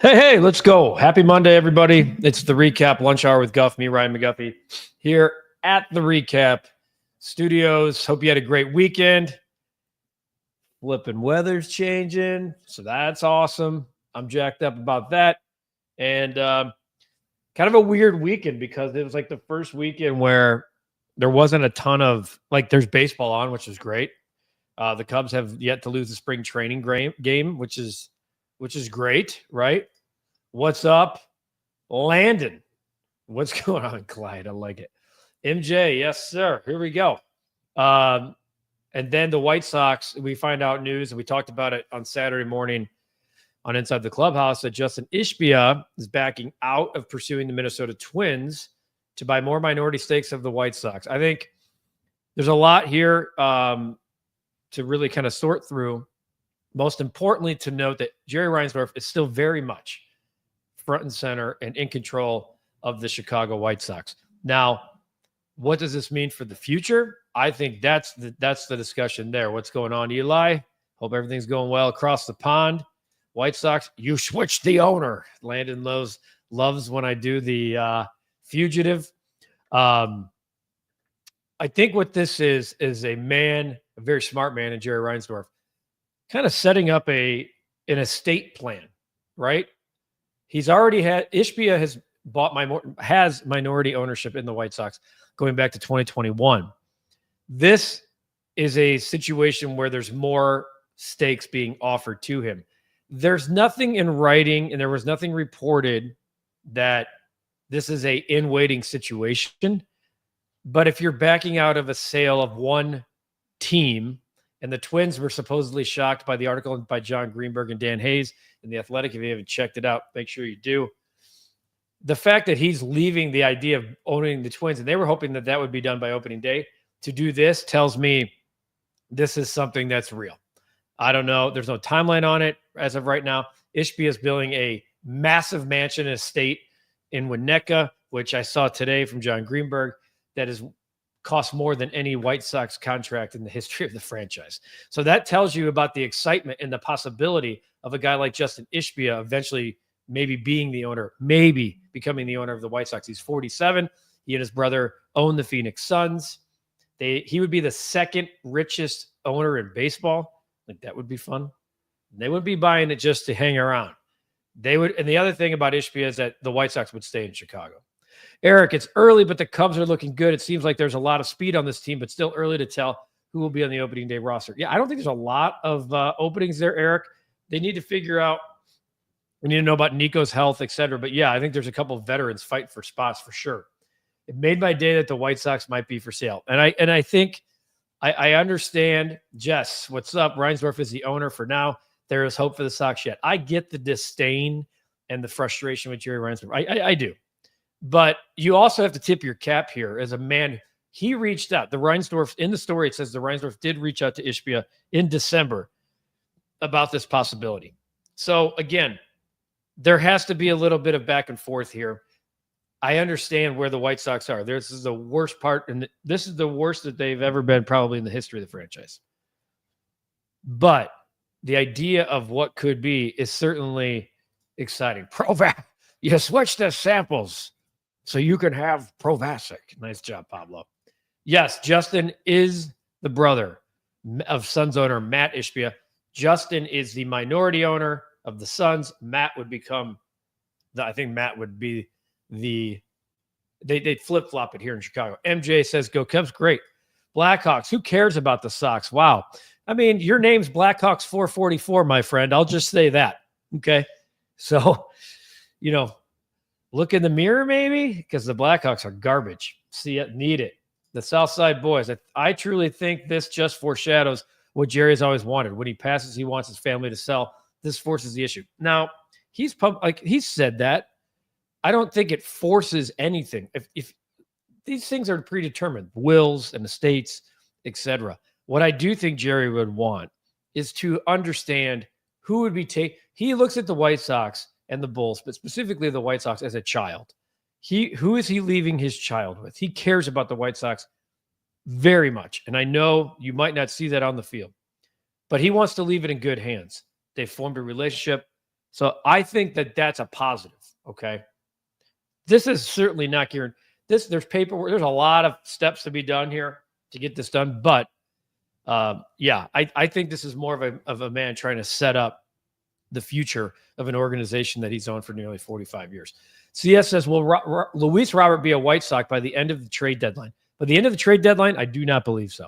Hey, let's go. Happy Monday, everybody. It's the Recap Lunch Hour with Guff, me, Ryan McGuffey, here at the Recap Studios. Hope you had a great weekend. Flipping weather's changing, so that's awesome. I'm jacked up about that. And kind of a weird weekend because it was like the first weekend where there wasn't a ton of, like, there's baseball on, which is great. The Cubs have yet to lose the spring training game, which is great, right? What's up, Landon? What's going on, Clyde? I like it. MJ, yes, sir. Here we go. And then the White Sox, we find out news, and we talked about it on Saturday morning on Inside the Clubhouse, that Justin Ishbia is backing out of pursuing the Minnesota Twins to buy more minority stakes of the White Sox. I think there's a lot here to really kind of sort through. Most importantly, to note that Jerry Reinsdorf is still very much front and center and in control of the Chicago White Sox. Now, what does this mean for the future? I think that's the discussion there. What's going on, Eli? Hope everything's going well across the pond. White Sox, you switched the owner. Landon loves when I do the fugitive. I think what this is a very smart man in Jerry Reinsdorf, kind of setting up an estate plan, right? He's already had Ishbia has minority ownership in the White Sox going back to 2021. This is a situation where there's more stakes being offered to him. There's nothing in writing, and there was nothing reported that this is a in-waiting situation. But if you're backing out of a sale of one team, and the Twins were supposedly shocked by the article by John Greenberg and Dan Hayes in The Athletic. If you haven't checked it out, make sure you do. The fact that he's leaving the idea of owning the Twins, and they were hoping that would be done by opening day, to do this tells me this is something that's real. I don't know. There's no timeline on it as of right now. Ishbia is building a massive mansion estate in Winnetka, which I saw today from John Greenberg, that is cost more than any White Sox contract in the history of the franchise. So that tells you about the excitement and the possibility of a guy like Justin Ishbia eventually maybe being the owner, maybe becoming the owner of the White Sox. He's 47. He and his brother own the Phoenix Suns. He would be the second richest owner in baseball. Like, that would be fun. They would be buying it just to hang around. They would. And the other thing about Ishbia is that the White Sox would stay in Chicago. Eric, it's early, but the Cubs are looking good. It seems like there's a lot of speed on this team, but still early to tell who will be on the opening day roster. Yeah, I don't think there's a lot of openings there, Eric. They need to figure out, we need to know about Nico's health, et cetera. But yeah, I think there's a couple of veterans fighting for spots for sure. It made my day that the White Sox might be for sale. And I think I understand. Jess, what's up? Reinsdorf is the owner for now. There is hope for the Sox yet. I get the disdain and the frustration with Jerry Reinsdorf. I do. But you also have to tip your cap here as a man. He reached out. The Reinsdorf, in the story, it says the Reinsdorf did reach out to Ishbia in December about this possibility. So again, there has to be a little bit of back and forth here. I understand where the White Sox are. This is the worst part, and this is the worst that they've ever been probably in the history of the franchise. But the idea of what could be is certainly exciting. You switch the samples so you can have Provasic. Nice job, Pablo. Yes, Justin is the brother of Suns owner Matt Ishbia. Justin is the minority owner of the Suns. Matt would become I think Matt would be they'd flip-flop it here in Chicago. MJ says, go Cubs, great. Blackhawks, who cares about the Sox? Wow. I mean, your name's Blackhawks 444, my friend. I'll just say that. Okay. So, look in the mirror maybe, because the Blackhawks are garbage. See it, need it. The Southside boys. I truly think this just foreshadows what Jerry's always wanted. When he passes, he wants his family to sell. This forces the issue. Now, he's said that. I don't think it forces anything. If these things are predetermined, wills and estates, etc. What I do think Jerry would want is to understand who would be he looks at the White Sox and the Bulls, but specifically the White Sox, as a child. Who is he leaving his child with? He cares about the White Sox very much. And I know you might not see that on the field, but he wants to leave it in good hands. They formed a relationship. So I think that that's a positive. Okay. This is certainly not guaranteed. There's paperwork. There's a lot of steps to be done here to get this done. But I think this is more of a man trying to set up the future of an organization that he's owned for nearly 45 years. CS says, will Luis Robert be a White Sox by the end of the trade deadline? By the end of the trade deadline, I do not believe so.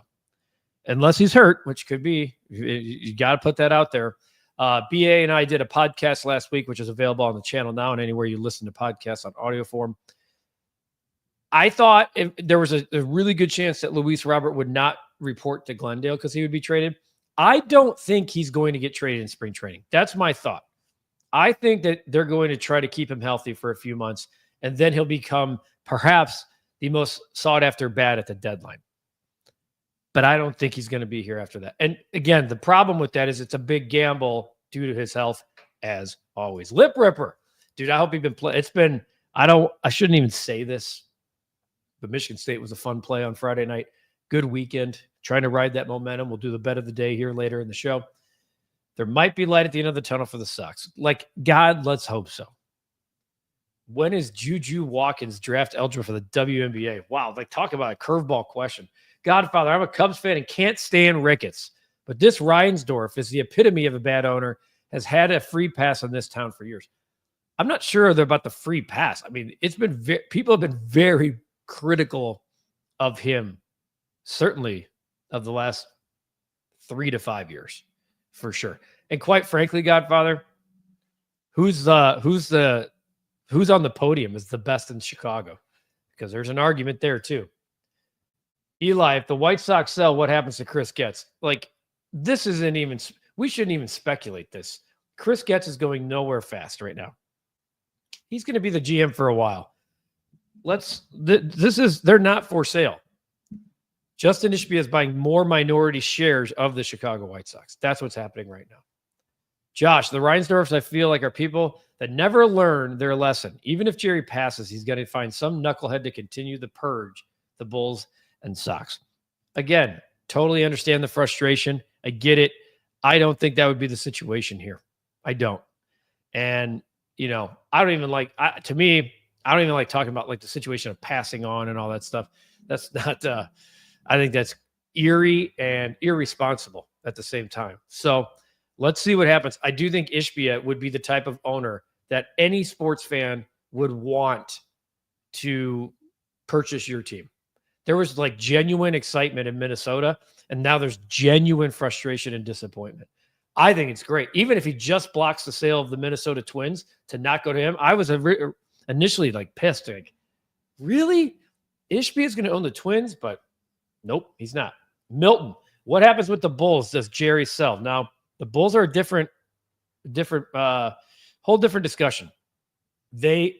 Unless he's hurt, which could be. You got to put that out there. BA and I did a podcast last week, which is available on the channel now and anywhere you listen to podcasts on audio form. I thought there was a really good chance that Luis Robert would not report to Glendale because he would be traded. I don't think he's going to get traded in spring training. That's my thought. I think that they're going to try to keep him healthy for a few months, and then he'll become perhaps the most sought-after bat at the deadline. But I don't think he's going to be here after that. And again, the problem with that is it's a big gamble due to his health, as always. Lip Ripper. Dude, I hope he's been playing. I shouldn't even say this, but Michigan State was a fun play on Friday night. Good weekend. Trying to ride that momentum. We'll do the bet of the day here later in the show. There might be light at the end of the tunnel for the Sox. Like, God, let's hope so. When is Juju Watkins draft eligible for the WNBA? Wow, talk about a curveball question. Godfather, I'm a Cubs fan and can't stand Ricketts, but this Reinsdorf is the epitome of a bad owner, has had a free pass in this town for years. I'm not sure they're about the free pass. I mean, people have been very critical of him, certainly of the last 3 to 5 years, for sure. And quite frankly, Godfather, who's on the podium is the best in Chicago? Because there's an argument there too. Eli, if the White Sox sell, what happens to Chris Getz? This isn't even, we shouldn't even speculate this. Chris Getz is going nowhere fast right now. He's going to be the GM for a while. They're not for sale. Justin Ishbia is buying more minority shares of the Chicago White Sox. That's what's happening right now. Josh, the Reinsdorfs, I feel like, are people that never learn their lesson. Even if Jerry passes, he's going to find some knucklehead to continue the purge, the Bulls and Sox. Again, totally understand the frustration. I get it. I don't think that would be the situation here. I don't. And, I don't even like talking about the situation of passing on and all that stuff. That's not, I think that's eerie and irresponsible at the same time. So let's see what happens. I do think Ishbia would be the type of owner that any sports fan would want to purchase your team. There was genuine excitement in Minnesota, and now there's genuine frustration and disappointment. I think it's great. Even if he just blocks the sale of the Minnesota Twins to not go to him, I was initially pissed. Really? Ishbia is going to own the Twins? But nope, he's not. Milton, what happens with the Bulls? Does Jerry sell? Now, the Bulls are a whole different discussion. The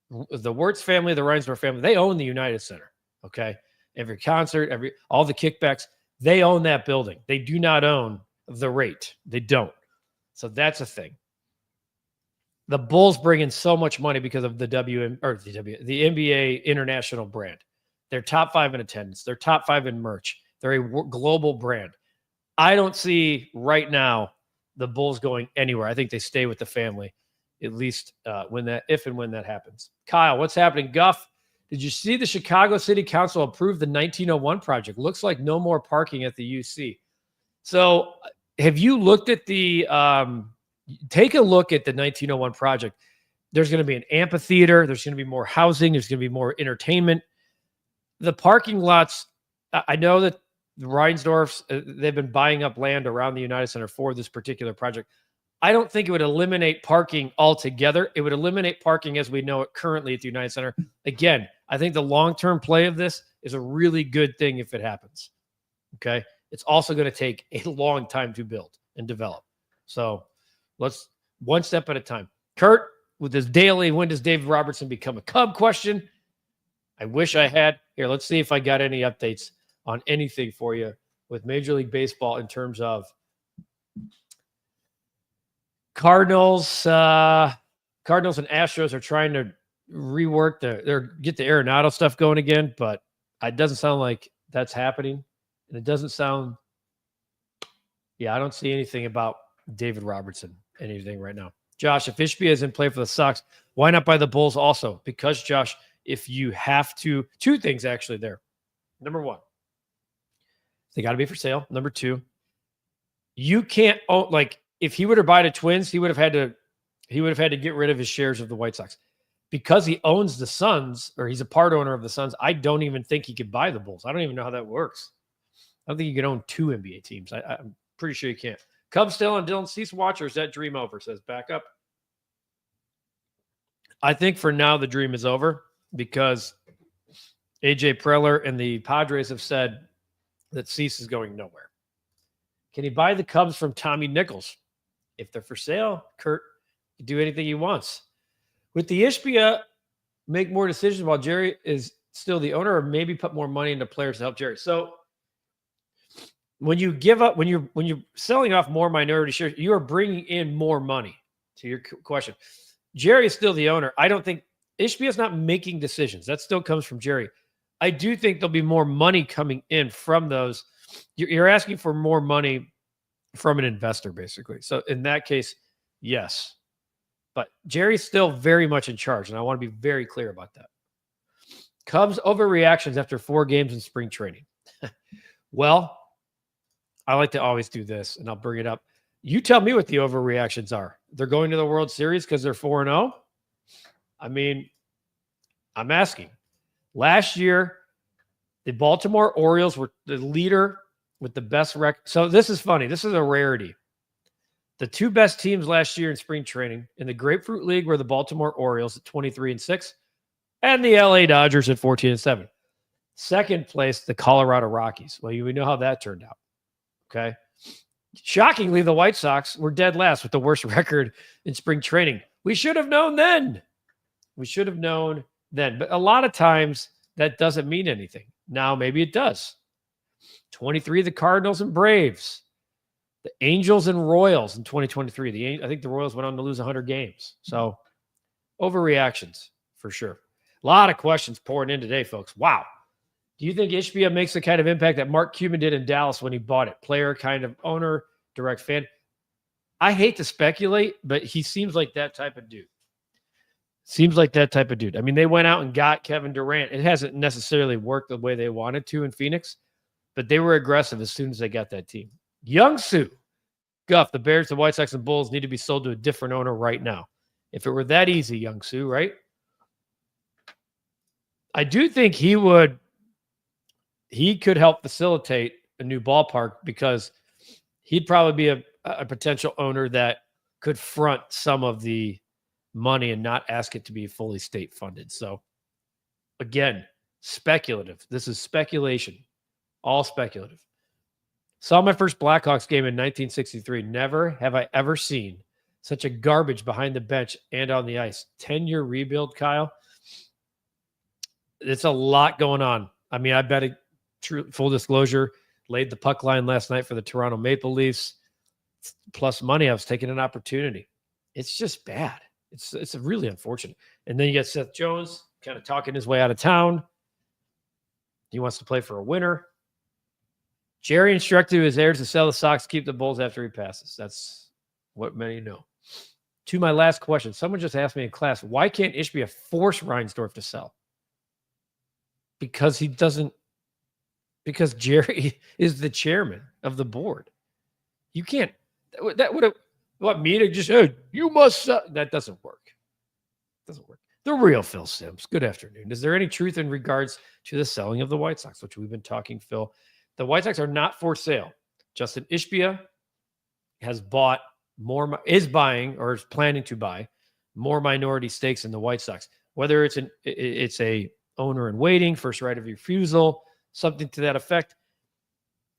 Wirtz family, the Reinsdorf family, they own the United Center. Okay. Every concert, all the kickbacks, they own that building. They do not own the rate. They don't. So that's a thing. The Bulls bring in so much money because of the NBA international brand. They're top 5 in attendance. They're top 5 in merch. They're a global brand. I don't see right now the Bulls going anywhere. I think they stay with the family, at least if and when that happens. Kyle, what's happening? Guff, did you see the Chicago City Council approve the 1901 project? Looks like no more parking at the UC. So have you looked at take a look at the 1901 project. There's going to be an amphitheater. There's going to be more housing. There's going to be more entertainment. The parking lots, I know that the Reinsdorfs, they've been buying up land around the United Center for this particular project. I don't think it would eliminate parking altogether. It would eliminate parking as we know it currently at the United Center. Again, I think the long-term play of this is a really good thing if it happens. Okay. It's also going to take a long time to build and develop. So let's one step at a time. Kurt, with his daily, when does David Robertson become a Cub question? I wish I had. Here, let's see if I got any updates on anything for you with Major League Baseball in terms of Cardinals. Cardinals and Astros are trying to rework get the Arenado stuff going again, but it doesn't sound like that's happening. And it doesn't sound, I don't see anything about David Robertson, anything right now. Josh, if Ishbia is in play for the Sox, why not buy the Bulls also? Because, Josh, if you have to, two things actually there. Number one, they got to be for sale. Number two, you can't own, like, if he would have bought the Twins, he would have had to get rid of his shares of the White Sox. Because he owns the Suns, or he's a part owner of the Suns, I don't even think he could buy the Bulls. I don't even know how that works. I don't think you can own two NBA teams. I'm pretty sure you can't. Cubs still on Dylan Cease watch, or is that dream over? Says backup. I think for now the dream is over because AJ Preller and the Padres have said that Cease is going nowhere. Can he buy the Cubs from Tommy Nichols? If they're for sale, Kurt can do anything he wants. With the Ishbia, make more decisions while Jerry is still the owner, or maybe put more money into players to help Jerry. So when you give up, when you're selling off more minority shares, you are bringing in more money. To your question, Jerry is still the owner. I don't think Ishbia is not making decisions. That still comes from Jerry. I do think there'll be more money coming in from those. You're asking for more money from an investor, basically. So in that case, yes. But Jerry's still very much in charge, and I want to be very clear about that. Cubs overreactions after 4 games in spring training. Well, I like to always do this, and I'll bring it up. You tell me what the overreactions are. They're going to the World Series because they're 4-0? I mean, I'm asking. Last year, the Baltimore Orioles were the leader with the best record. So this is funny. This is a rarity. The 2 best teams last year in spring training in the Grapefruit League were the Baltimore Orioles at 23-6 and the LA Dodgers at 14-7. Second place, the Colorado Rockies. Well, we know how that turned out. Okay. Shockingly, the White Sox were dead last with the worst record in spring training. We should have known then. But a lot of times that doesn't mean anything. Now, maybe it does. 23, the Cardinals and Braves. The Angels and Royals in 2023. I think the Royals went on to lose 100 games. So overreactions for sure. A lot of questions pouring in today, folks. Wow. Do you think Ishbia makes the kind of impact that Mark Cuban did in Dallas when he bought it? Player, kind of owner, direct fan. I hate to speculate, but he seems like that type of dude. I mean, they went out and got Kevin Durant. It hasn't necessarily worked the way they wanted to in Phoenix, but they were aggressive as soon as they got that team. Young-Soo, Guff, the Bears, the White Sox, and Bulls need to be sold to a different owner right now. If it were that easy, Young-Soo, right? I do think he could help facilitate a new ballpark because he'd probably be a potential owner that could front some of the money and not ask it to be fully state funded. So again, speculative. This is speculation, all speculative. Saw my first Blackhawks game in 1963. Never have I ever seen such a garbage behind the bench and on the ice. 10-year rebuild, Kyle. It's a lot going on. I mean, I bet full disclosure, laid the puck line last night for the Toronto Maple Leafs. Plus money, I was taking an opportunity. It's just bad. It's really unfortunate. And then you got Seth Jones kind of talking his way out of town. He wants to play for a winner. Jerry instructed his heirs to sell the Sox, keep the Bulls after he passes. That's what many know. To my last question, someone just asked me in class, why can't Ishbia force Reinsdorf to sell? Because Jerry is the chairman of the board. You can't, that would have, what, me to just, hey, you must sell. That doesn't work. The real Phil Simms. Good afternoon. Is there any truth in regards to the selling of the White Sox, which we've been talking, Phil? The White Sox are not for sale. Justin Ishbia is buying or is planning to buy more minority stakes in the White Sox. Whether it's a owner in waiting, first right of refusal, something to that effect.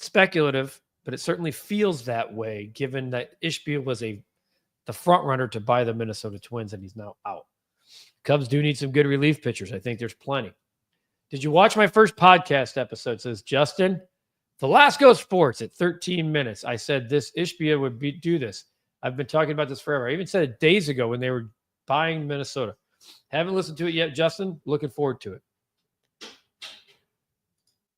Speculative, but it certainly feels that way given that Ishbia was the front runner to buy the Minnesota Twins and he's now out. Cubs do need some good relief pitchers. I think there's plenty. Did you watch my first podcast episode? Says Justin. Velasco Sports at 13 minutes. I said this Ishbia would do this. I've been talking about this forever. I even said it days ago when they were buying Minnesota. Haven't listened to it yet, Justin. Looking forward to it.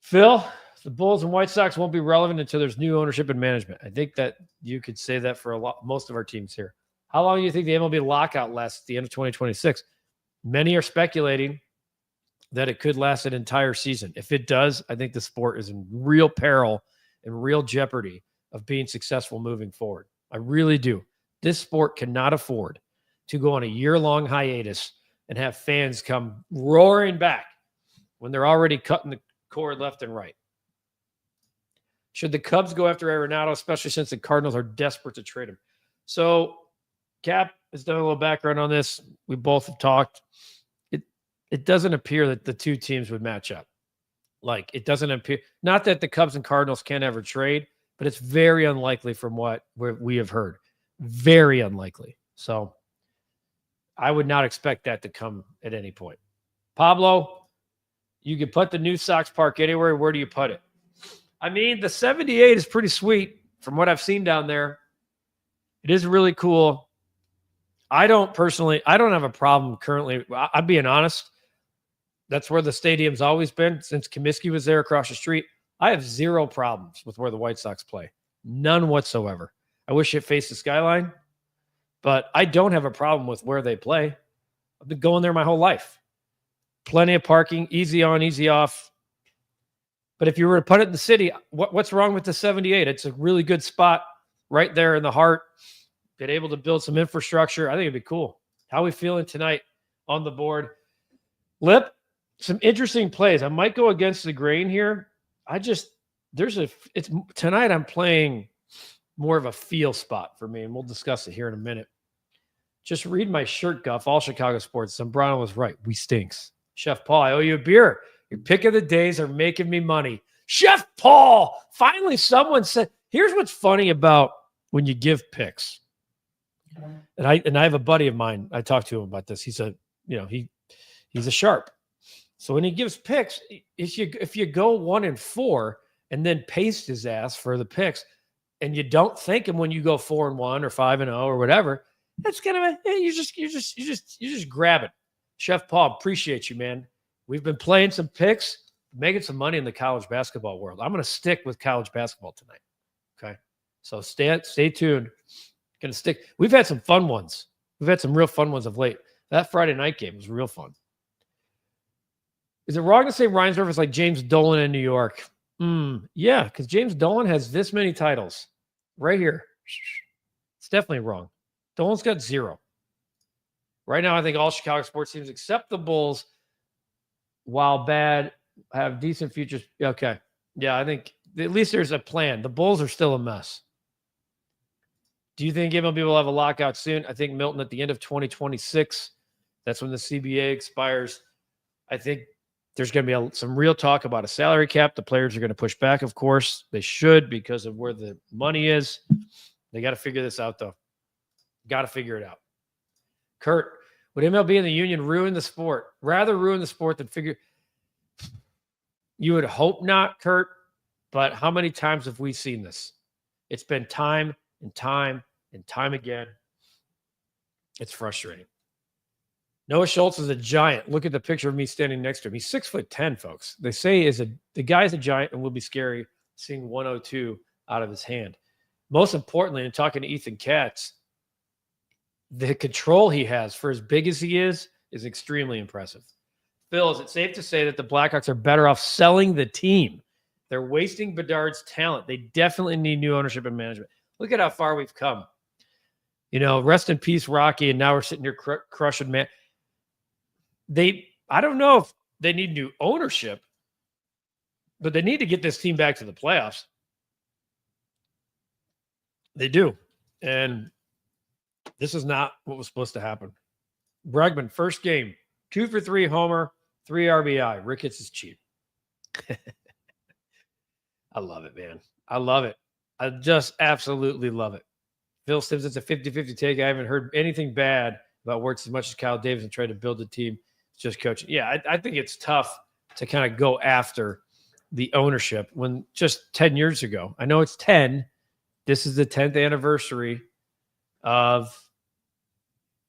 Phil, the Bulls and White Sox won't be relevant until there's new ownership and management. I think that you could say that for most of our teams here. How long do you think the MLB lockout lasts at the end of 2026? Many are speculating that it could last an entire season. If it does, I think the sport is in real peril and real jeopardy of being successful moving forward. I really do. This sport cannot afford to go on a year-long hiatus and have fans come roaring back when they're already cutting the cord left and right. Should the Cubs go after Arenado, especially since the Cardinals are desperate to trade him? So Cap has done a little background on this. We both have talked. It doesn't appear that the two teams would match up. Like, it doesn't appear, not that the Cubs and Cardinals can't ever trade, but it's very unlikely from what we have heard. Very unlikely. So I would not expect that to come at any point. Pablo, you can put the new Sox Park anywhere. Where do you put it? I mean, the 78 is pretty sweet from what I've seen down there. It is really cool. I don't have a problem currently. I'm being honest. That's where the stadium's always been since Comiskey was there across the street. I have zero problems with where the White Sox play. None whatsoever. I wish it faced the skyline, but I don't have a problem with where they play. I've been going there my whole life. Plenty of parking, easy on, easy off. But if you were to put it in the city, what's wrong with the 78? It's a really good spot right there in the heart. Been able to build some infrastructure. I think it'd be cool. How are we feeling tonight on the board? Lip, some interesting plays. I might go against the grain here. Tonight I'm playing more of a feel spot for me, and we'll discuss it here in a minute. Just read my shirt, Guff. All Chicago sports. Zambrano was right. We stinks. Chef Paul, I owe you a beer. Your pick of the days are making me money. Chef Paul, finally someone said, here's what's funny about when you give picks. And I have a buddy of mine. I talked to him about this. He's a sharp. So when he gives picks, if you go 1-4 and then paste his ass for the picks, and you don't thank him when you go 4-1 or 5-0 or whatever, that's kind of you just grab it. Chef Paul, appreciate you, man. We've been playing some picks, making some money in the college basketball world. I'm going to stick with college basketball tonight. Okay, so stay tuned. Going to stick. We've had some fun ones. We've had some real fun ones of late. That Friday night game was real fun. Is it wrong to say Reinsdorf is like James Dolan in New York? Yeah, because James Dolan has this many titles right here. It's definitely wrong. Dolan's got 0. Right now, I think all Chicago sports teams except the Bulls, while bad, have decent futures. Okay. Yeah, I think at least there's a plan. The Bulls are still a mess. Do you think MLB will have a lockout soon? I think, Milton, at the end of 2026, that's when the CBA expires. I think there's going to be some real talk about a salary cap. The players are going to push back, of course. They should because of where the money is. They got to figure this out, though. Got to figure it out. Kurt, would MLB and the union ruin the sport? Rather ruin the sport than figure. You would hope not, Kurt, but how many times have we seen this? It's been time and time and time again. It's frustrating. Noah Schultz is a giant. Look at the picture of me standing next to him. He's 6'10", folks. They say the guy's a giant and will be scary seeing 102 out of his hand. Most importantly, in talking to Ethan Katz, the control he has for as big as he is extremely impressive. Phil, is it safe to say that the Blackhawks are better off selling the team? They're wasting Bedard's talent. They definitely need new ownership and management. Look at how far we've come. Rest in peace, Rocky, and now we're sitting here crushing man. I don't know if they need new ownership, but they need to get this team back to the playoffs. They do. And this is not what was supposed to happen. Bregman, first game, 2 for 3 homer, 3 RBI. Ricketts is cheap. I love it, man. I love it. I just absolutely love it. Phil Sims, it's a 50-50 take. I haven't heard anything bad about Wirtz as much as Kyle Davidson tried to build a team. It's just coaching. Yeah, I think it's tough to kind of go after the ownership when just 10 years ago. I know it's 10. This is the 10th anniversary of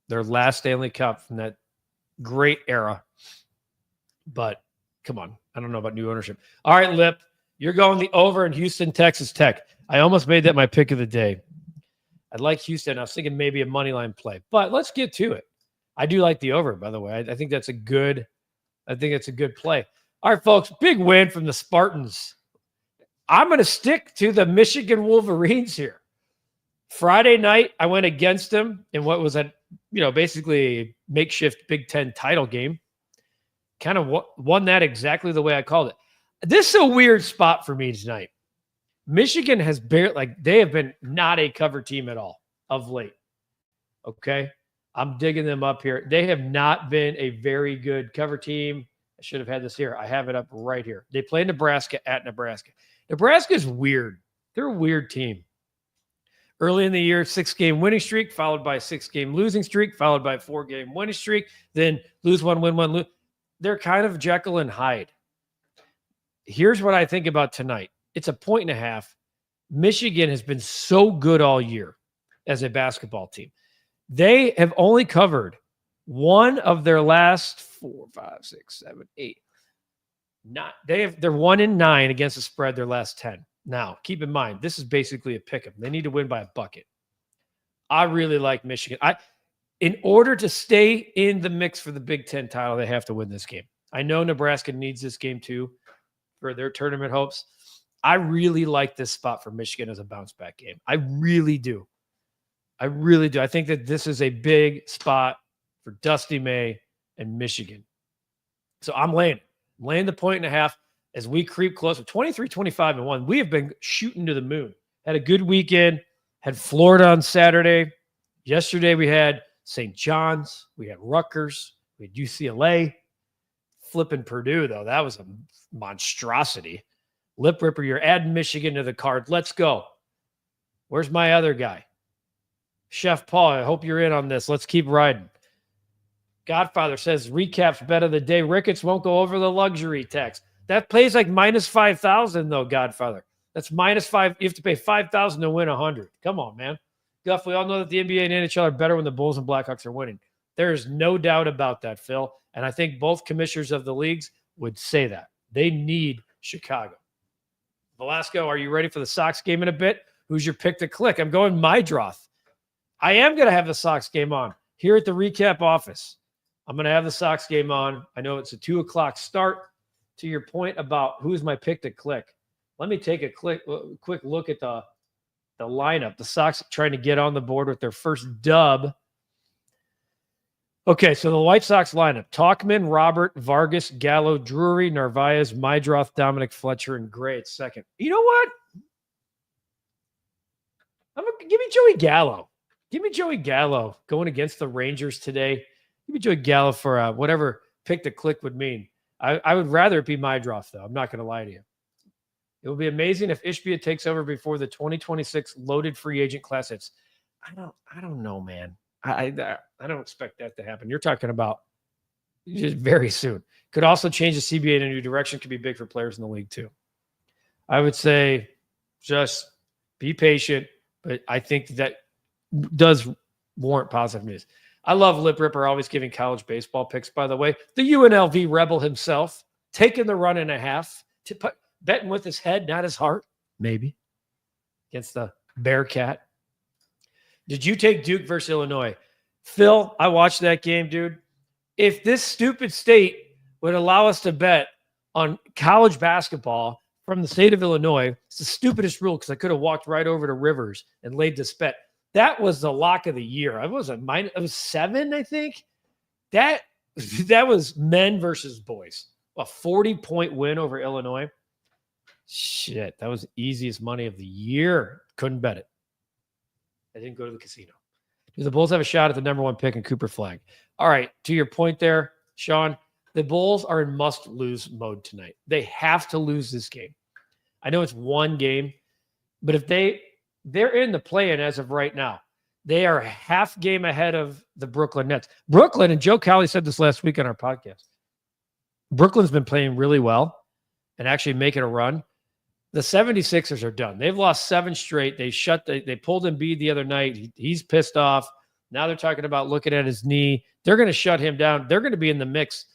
their last Stanley Cup from that great era. But come on, I don't know about new ownership. All right, Lip, you're going the over in Houston, Texas Tech. I almost made that my pick of the day. I'd like Houston. I was thinking maybe a money line play, but let's get to it. I do like the over, by the way. I think that's a good play. All right, folks, big win from the Spartans. I'm going to stick to the Michigan Wolverines here. Friday night, I went against them in what was basically a makeshift Big Ten title game. Kind of won that exactly the way I called it. This is a weird spot for me tonight. Michigan has they have been not a cover team at all of late. Okay. I'm digging them up here. They have not been a very good cover team. I should have had this here. I have it up right here. They play Nebraska at Nebraska. Nebraska is weird. They're a weird team. Early in the year, 6-game winning streak, followed by a 6-game losing streak, followed by a 4-game winning streak, then lose one, win one, lose. They're kind of Jekyll and Hyde. Here's what I think about tonight. It's a 1.5. Michigan has been so good all year as a basketball team. They have only covered one of their last 4, 5, 6, 7, 8. They're 1-9 against the spread their last 10. Now, keep in mind, this is basically a pick 'em. They need to win by a bucket. I really like Michigan. In order to stay in the mix for the Big Ten title, they have to win this game. I know Nebraska needs this game too for their tournament hopes. I really like this spot for Michigan as a bounce back game. I really do. I think that this is a big spot for Dusty May and Michigan. So I'm laying the 1.5 as we creep closer. 23-25-1. We have been shooting to the moon. Had a good weekend. Had Florida on Saturday. Yesterday we had St. John's. We had Rutgers. We had UCLA. Flipping Purdue, though. That was a monstrosity. Lip ripper, you're adding Michigan to the card. Let's go. Where's my other guy? Chef Paul, I hope you're in on this. Let's keep riding. Godfather says, recaps bet of the day. Ricketts won't go over the luxury tax. That plays like minus 5,000, though, Godfather. That's minus 5. You have to pay 5,000 to win 100. Come on, man. Guff, we all know that the NBA and NHL are better when the Bulls and Blackhawks are winning. There is no doubt about that, Phil. And I think both commissioners of the leagues would say that. They need Chicago. Velasco, are you ready for the Sox game in a bit? Who's your pick to click? I'm going Mydroth. I am going to have the Sox game on here at the recap office. I'm going to have the Sox game on. I know it's a 2 o'clock start. To your point about who's my pick to click, let me take a quick look at the lineup. The Sox trying to get on the board with their first dub. Okay, so the White Sox lineup: Talkman, Robert, Vargas, Gallo, Drury, Narvaez, Mydroth, Dominic Fletcher, and Gray at second. You know what? Give me Joey Gallo. Give me Joey Gallo going against the Rangers today. Give me Joey Gallo for whatever pick to click would mean. I would rather it be Mydroth, though. I'm not going to lie to you. It would be amazing if Ishbia takes over before the 2026 loaded free agent class hits. I don't know, man. I don't expect that to happen. You're talking about just very soon. Could also change the CBA in a new direction. Could be big for players in the league too. I would say just be patient, but I think that does warrant positive news. I love Lip Ripper always giving college baseball picks, by the way. The UNLV rebel himself, taking the 1.5, betting with his head, not his heart, maybe, against the Bearcat. Did you take Duke versus Illinois? Phil, I watched that game, dude. If this stupid state would allow us to bet on college basketball from the state of Illinois, it's the stupidest rule because I could have walked right over to Rivers and laid this bet. That was the lock of the year. It was 7, I think. That was men versus boys. A 40-point win over Illinois. Shit, that was the easiest money of the year. Couldn't bet it. I didn't go to the casino. Do the Bulls have a shot at the number 1 pick in Cooper Flag? All right, to your point there, Sean, the Bulls are in must-lose mode tonight. They have to lose this game. I know it's one game, but if they're in the play-in as of right now. They are a half game ahead of the Brooklyn Nets. Brooklyn, and Joe Cowley said this last week on our podcast, Brooklyn's been playing really well and actually making a run. The 76ers are done. They've lost 7 straight. They pulled Embiid the other night. He's pissed off. Now they're talking about looking at his knee. They're going to shut him down. They're going to be in the mix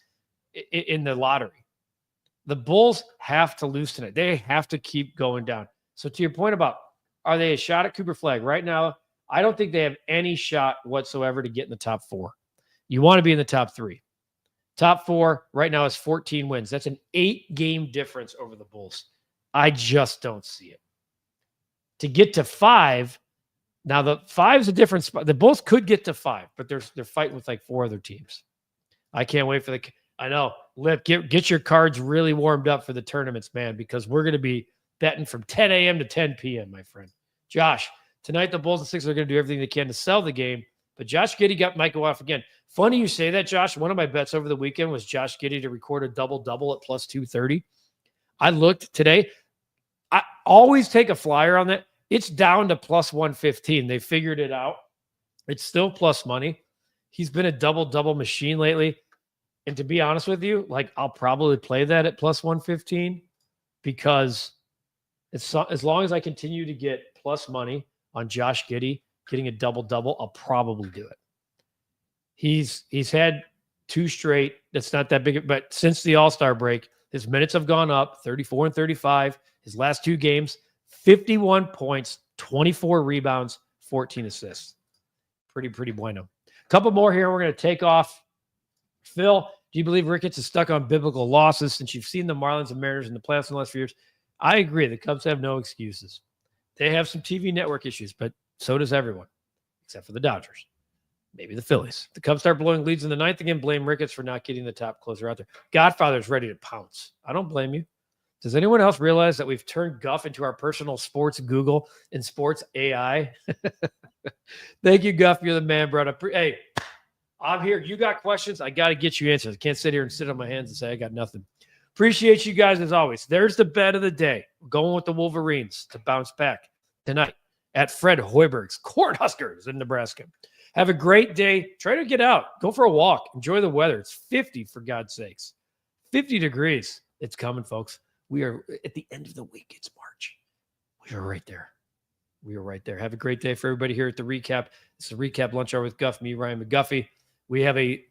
in the lottery. The Bulls have to lose tonight. They have to keep going down. So to your point about, are they a shot at Cooper Flag? Right now, I don't think they have any shot whatsoever to get in the top 4. You want to be in the top 3. Top 4 right now is 14 wins. That's an 8-game difference over the Bulls. I just don't see it. To get to 5, now the 5 is a different spot. The Bulls could get to 5, but they're fighting with like 4 other teams. I can't wait for I know, Lip, get your cards really warmed up for the tournaments, man, because we're going to be betting from 10 a.m. to 10 p.m., my friend. Josh, tonight the Bulls and Sixers are going to do everything they can to sell the game, but Josh Giddey might go off again. Funny you say that, Josh. One of my bets over the weekend was Josh Giddey to record a double-double at plus 230. I looked today. I always take a flyer on that. It's down to plus 115. They figured it out. It's still plus money. He's been a double-double machine lately. And to be honest with you, like I'll probably play that at plus 115 because as long as I continue to get plus money on Josh Giddey getting a double-double, I'll probably do it. He's had 2 straight. That's not that big, but since the All-Star break, his minutes have gone up 34 and 35. His last 2 games, 51 points, 24 rebounds, 14 assists. Pretty bueno. A couple more here. We're going to take off. Phil, do you believe Ricketts is stuck on biblical losses since you've seen the Marlins and Mariners in the playoffs in the last few years? I agree. The Cubs have no excuses. They have some TV network issues, but so does everyone, except for the Dodgers. Maybe the Phillies. The Cubs start blowing leads in the 9th again. Blame Ricketts for not getting the top closer out there. Godfather's ready to pounce. I don't blame you. Does anyone else realize that we've turned Guff into our personal sports Google and sports AI? Thank you, Guff. You're the man, brother. Hey, I'm here. You got questions? I got to get you answers. I can't sit here and sit on my hands and say I got nothing. Appreciate you guys as always. There's the bet of the day. We're going with the Wolverines to bounce back tonight at Fred Hoiberg's Cornhuskers in Nebraska. Have a great day. Try to get out. Go for a walk. Enjoy the weather. It's 50 for God's sakes. 50 degrees. It's coming, folks. We are at the end of the week. It's March. We are right there. We are right there. Have a great day for everybody here at the Recap. It's the Recap Lunch Hour with Guff, me, Ryan McGuffey. We have a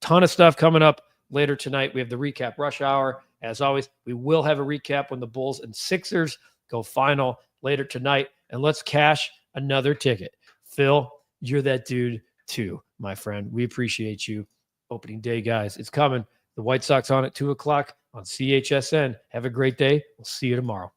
ton of stuff coming up later tonight. We have the Recap Rush Hour. As always, we will have a recap when the Bulls and Sixers go final later tonight. And let's cash another ticket. Phil, you're that dude too, my friend. We appreciate you. Opening day, guys. It's coming. The White Sox on at 2 o'clock on CHSN. Have a great day. We'll see you tomorrow.